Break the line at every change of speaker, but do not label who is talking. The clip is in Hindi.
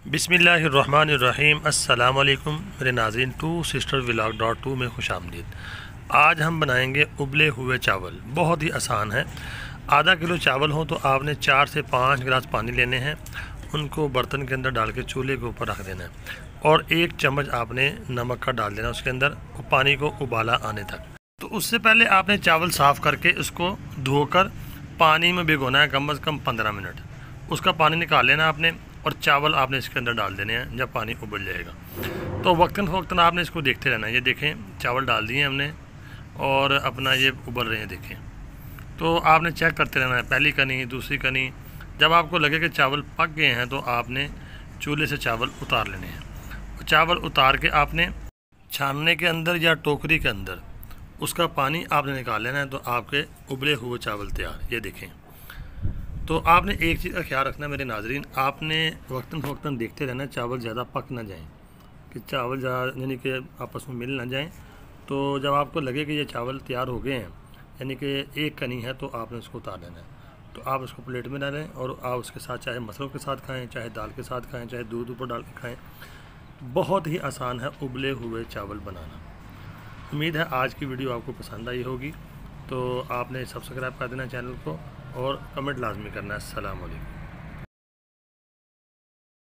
बिस्मिल्लाहिर्रहमानिर्रहीम। अस्सलाम वालेकुम मेरे नाज़रीन, टू सिस्टर व्लॉग.2 में खुश आमदीद। आज हम बनाएंगे उबले हुए चावल। बहुत ही आसान है। आधा किलो चावल हो तो आपने 4 से 5 गिलास पानी लेने हैं। उनको बर्तन के अंदर डाल के चूल्हे के ऊपर रख देना है और 1 चम्मच आपने नमक का डाल देना उसके अंदर, पानी को उबाला आने तक। तो उससे पहले आपने चावल साफ़ करके उसको धोकर पानी में भिगोना है कम से कम 15 मिनट। उसका पानी निकाल लेना आपने और चावल आपने इसके अंदर डाल देने हैं जब पानी उबल जाएगा। तो वक्तन फ़वक्तन आपने इसको देखते रहना है। ये देखें चावल डाल दिए हमने और अपना ये उबल रहे हैं, देखें। तो आपने चेक करते रहना है, पहली कनी दूसरी कनी। जब आपको लगे कि चावल पक गए हैं तो आपने चूल्हे से चावल उतार लेने हैं। चावल उतार के आपने छानने के अंदर या टोकरी के अंदर उसका पानी आपने निकाल लेना है। तो आपके उबले हुए चावल तैयार। ये देखें। तो आपने एक चीज़ का ख्याल रखना मेरे नाजरीन, आपने वक्तन फ़वक्तन देखते रहना चावल ज़्यादा पक ना जाएं, कि चावल ज़्यादा यानी कि आपस में मिल ना जाएं। तो जब आपको लगे कि ये चावल तैयार हो गए हैं, यानी कि एक कनी है, तो आपने उसको उतार देना है। तो आप उसको प्लेट में डालें और आप उसके साथ चाहे मसलों के साथ खाएँ, चाहे दाल के साथ खाएँ, चाहे दूध ऊपर डाल के खाएँ। बहुत ही आसान है उबले हुए चावल बनाना। उम्मीद है आज की वीडियो आपको पसंद आई होगी। तो आपने सब्सक्राइब कर देना चैनल को और कमेंट लाजमी करना है। अस्सलाम वालेकुम।